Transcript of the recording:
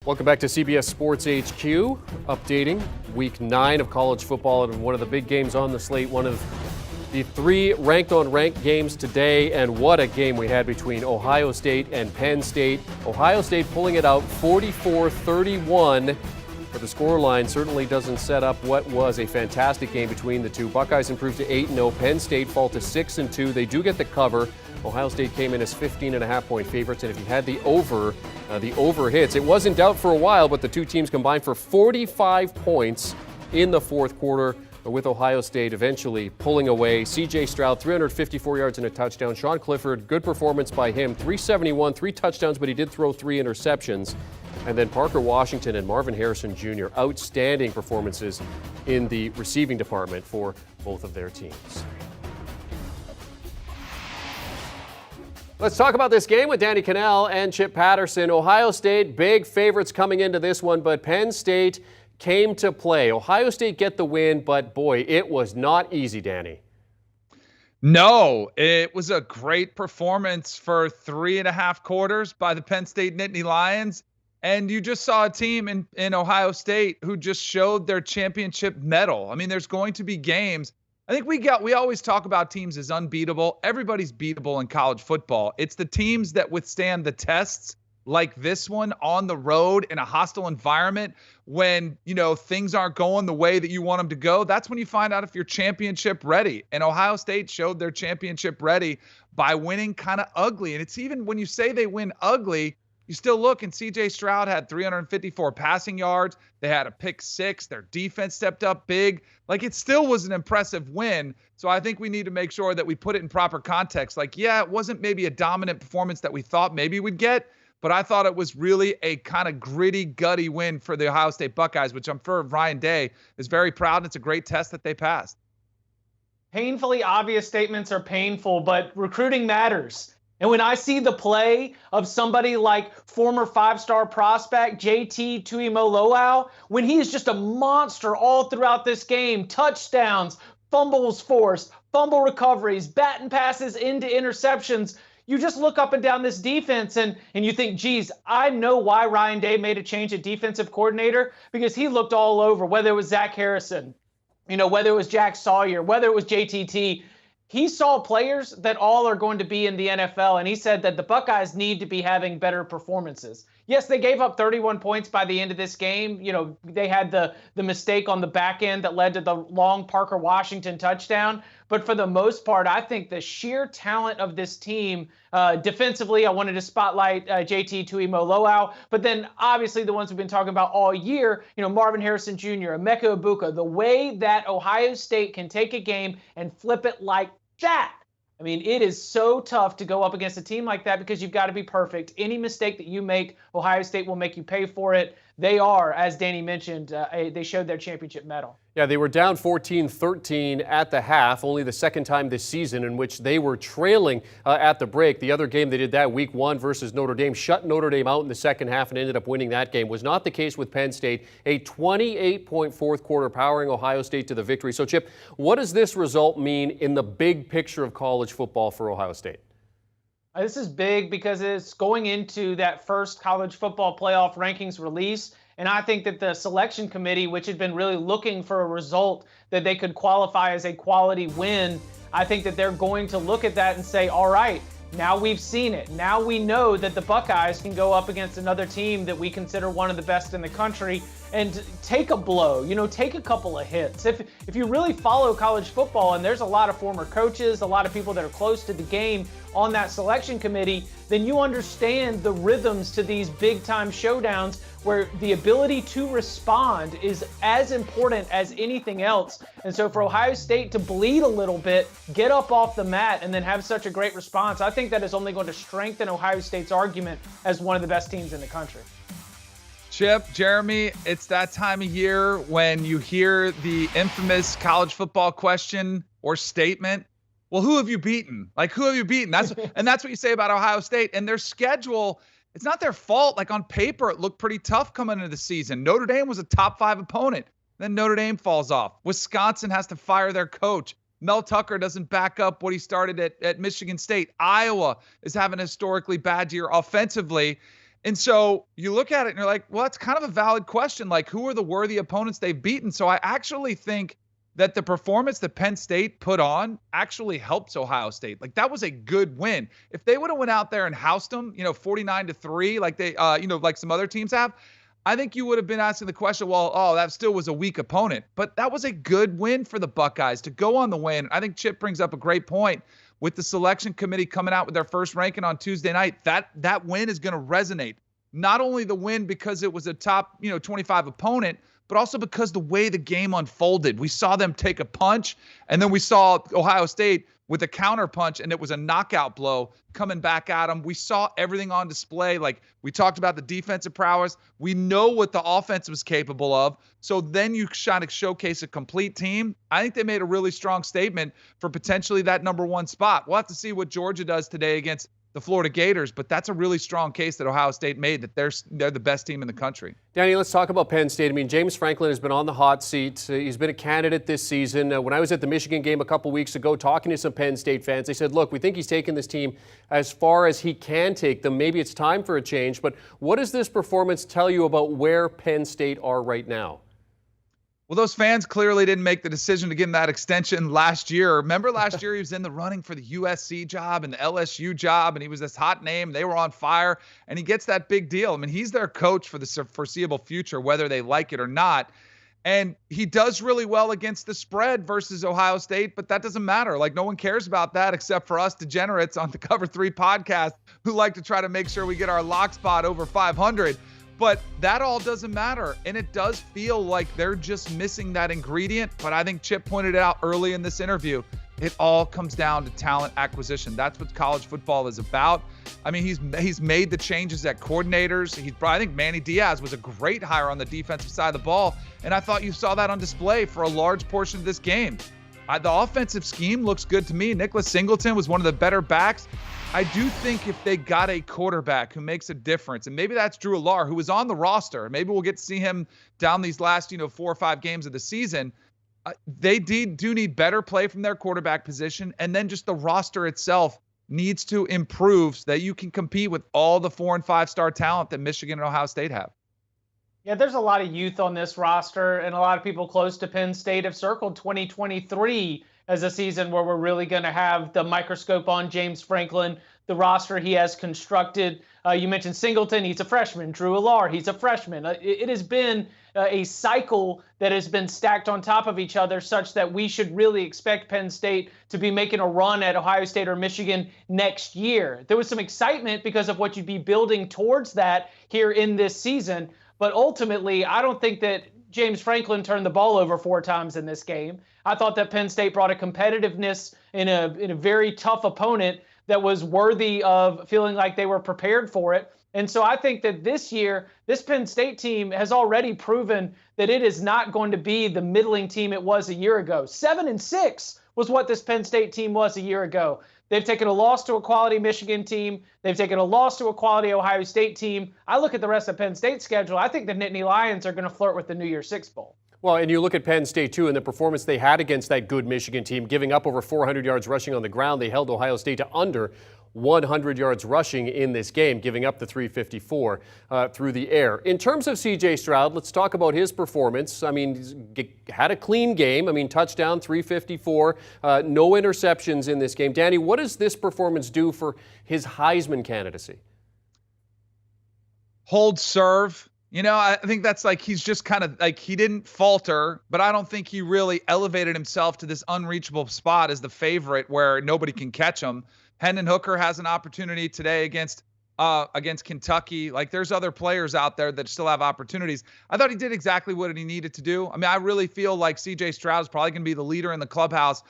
Welcome back to CBS Sports HQ, updating Week 9 of college football and one of the big games on the slate, one of the three ranked-on-ranked games today, and what a game we had between Ohio State and Penn State. Ohio State pulling it out 44-31, but the scoreline certainly doesn't set up what was a fantastic game between the two. Buckeyes improved to 8-0, Penn State fall to 6-2. They do get the cover. Ohio State came in as 15.5-point favorites, and if you had the over hits. It was in doubt for a while, but the two teams combined for 45 points in the fourth quarter, with Ohio State eventually pulling away. C.J. Stroud, 354 yards and a touchdown. Sean Clifford, good performance by him, 371, 3 touchdowns, but he did throw 3 interceptions. And then Parker Washington and Marvin Harrison Jr., outstanding performances in the receiving department for both of their teams. Let's talk about this game with Danny Cannell and Chip Patterson. Ohio State, big favorites coming into this one, but Penn State came to play. Ohio State get the win, but boy, it was not easy, Danny. No, it was a great performance for 3.5 quarters by the Penn State Nittany Lions. And you just saw a team in Ohio State who just showed their championship mettle. I mean, there's going to be games. I think we always talk about teams as unbeatable. Everybody's beatable in college football. It's the teams that withstand the tests like this one on the road in a hostile environment when, things aren't going the way that you want them to go. That's when you find out if you're championship ready. And Ohio State showed their championship ready by winning kind of ugly. And it's even when you say they win ugly, you still look, and C.J. Stroud had 354 passing yards. They had a pick 6. Their defense stepped up big. It still was an impressive win. So I think we need to make sure that we put it in proper context. It wasn't maybe a dominant performance that we thought maybe we'd get, but I thought it was really a kind of gritty, gutty win for the Ohio State Buckeyes, which I'm sure Ryan Day is very proud. It's a great test that they passed. Painfully obvious statements are painful, but recruiting matters. And when I see the play of somebody like former 5-star prospect JT Tuimoloau, when he is just a monster all throughout this game, touchdowns, fumbles forced, fumble recoveries, baton passes into interceptions, you just look up and down this defense and you think, geez, I know why Ryan Day made a change at defensive coordinator, because he looked all over, whether it was Zach Harrison, whether it was Jack Sawyer, whether it was JTT. He saw players that all are going to be in the NFL, and he said that the Buckeyes need to be having better performances. Yes, they gave up 31 points by the end of this game. They had the mistake on the back end that led to the long Parker Washington touchdown. But for the most part, I think the sheer talent of this team, defensively, I wanted to spotlight JT Tuimoloau. But then obviously the ones we've been talking about all year, Marvin Harrison Jr., Emeka Egbuka, the way that Ohio State can take a game and flip it like that. I mean, it is so tough to go up against a team like that because you've got to be perfect. Any mistake that you make, Ohio State will make you pay for it. They are, as Danny mentioned, they showed their championship medal. Yeah, they were down 14-13 at the half, only the second time this season in which they were trailing at the break. The other game they did that, Week 1 versus Notre Dame, shut Notre Dame out in the second half and ended up winning that game. Was not the case with Penn State. A 28-point fourth quarter powering Ohio State to the victory. So, Chip, what does this result mean in the big picture of college football for Ohio State? This is big because it's going into that first college football playoff rankings release. And I think that the selection committee, which had been really looking for a result that they could qualify as a quality win, I think that they're going to look at that and say, all right, now we've seen it. Now we know that the Buckeyes can go up against another team that we consider one of the best in the country and take a blow, take a couple of hits. If you really follow college football, and there's a lot of former coaches, a lot of people that are close to the game on that selection committee, then you understand the rhythms to these big-time showdowns where the ability to respond is as important as anything else. And so for Ohio State to bleed a little bit, get up off the mat, and then have such a great response, I think that is only going to strengthen Ohio State's argument as one of the best teams in the country. Chip, Jeremy, it's that time of year when you hear the infamous college football question or statement. Well, who have you beaten? Who have you beaten? That's what you say about Ohio State. And their schedule, it's not their fault. On paper, it looked pretty tough coming into the season. Notre Dame was a top 5 opponent. Then Notre Dame falls off. Wisconsin has to fire their coach. Mel Tucker doesn't back up what he started at Michigan State. Iowa is having a historically bad year offensively. And so you look at it and you're like, well, that's kind of a valid question. Like, who are the worthy opponents they've beaten? So I actually think that the performance that Penn State put on actually helps Ohio State. Like, that was a good win. If they would have went out there and housed them, 49-3, like they, like some other teams have, I think you would have been asking the question, well, oh, that still was a weak opponent. But that was a good win for the Buckeyes to go on the win. I think Chip brings up a great point. With the selection committee coming out with their first ranking on Tuesday night, that win is going to resonate. Not only the win because it was a top 25 opponent, but also because the way the game unfolded. We saw them take a punch, and then we saw Ohio State with a counter punch, and it was a knockout blow coming back at them. We saw everything on display. Like, we talked about the defensive prowess. We know what the offense was capable of. So then you try to showcase a complete team. I think they made a really strong statement for potentially that number one spot. We'll have to see what Georgia does today against the Florida Gators, but that's a really strong case that Ohio State made, that they're the best team in the country. Danny, let's talk about Penn State. I mean, James Franklin has been on the hot seat. He's been a candidate this season. When I was at the Michigan game a couple weeks ago talking to some Penn State fans, they said, look, we think he's taken this team as far as he can take them. Maybe it's time for a change. But what does this performance tell you about where Penn State are right now? Well, those fans clearly didn't make the decision to give him that extension last year. Remember last year he was in the running for the USC job and the LSU job, and he was this hot name. They were on fire, and he gets that big deal. I mean, he's their coach for the foreseeable future, whether they like it or not. And he does really well against the spread versus Ohio State, but that doesn't matter. Like, no one cares about that except for us degenerates on the Cover 3 podcast who like to try to make sure we get our lock spot over 500. But that all doesn't matter. And it does feel like they're just missing that ingredient. But I think Chip pointed it out early in this interview. It all comes down to talent acquisition. That's what college football is about. I mean, he's made the changes at coordinators. I think Manny Diaz was a great hire on the defensive side of the ball. And I thought you saw that on display for a large portion of this game. The offensive scheme looks good to me. Nicholas Singleton was one of the better backs. I do think if they got a quarterback who makes a difference, and maybe that's Drew Allar, who was on the roster, maybe we'll get to see him down these last 4 or 5 games of the season. They do need better play from their quarterback position, and then just the roster itself needs to improve so that you can compete with all the 4- and 5-star talent that Michigan and Ohio State have. Yeah, there's a lot of youth on this roster, and a lot of people close to Penn State have circled 2023 as a season where we're really going to have the microscope on James Franklin, the roster he has constructed. You mentioned Singleton, he's a freshman. Drew Allar, he's a freshman. It has been a cycle that has been stacked on top of each other such that we should really expect Penn State to be making a run at Ohio State or Michigan next year. There was some excitement because of what you'd be building towards that here in this season. But ultimately, I don't think that James Franklin turned the ball over 4 times in this game. I thought that Penn State brought a competitiveness in a very tough opponent that was worthy of feeling like they were prepared for it. And so I think that this year, this Penn State team has already proven that it is not going to be the middling team it was a year ago. 7-6 was what this Penn State team was a year ago. They've taken a loss to a quality Michigan team. They've taken a loss to a quality Ohio State team. I look at the rest of Penn State's schedule. I think the Nittany Lions are going to flirt with the New Year's Six Bowl. Well, and you look at Penn State, too, and the performance they had against that good Michigan team, giving up over 400 yards rushing on the ground. They held Ohio State to under 100 yards rushing in this game, giving up the 354 through the air. In terms of C.J. Stroud, let's talk about his performance. I mean, he's had a clean game. I mean, touchdown, 354, no interceptions in this game. Danny, what does this performance do for his Heisman candidacy? Hold serve. I think that's like he's just kind of like he didn't falter, but I don't think he really elevated himself to this unreachable spot as the favorite where nobody can catch him. Hendon Hooker has an opportunity today against Kentucky. Like, there's other players out there that still have opportunities. I thought he did exactly what he needed to do. I mean, I really feel like C.J. Stroud is probably going to be the leader in the clubhouse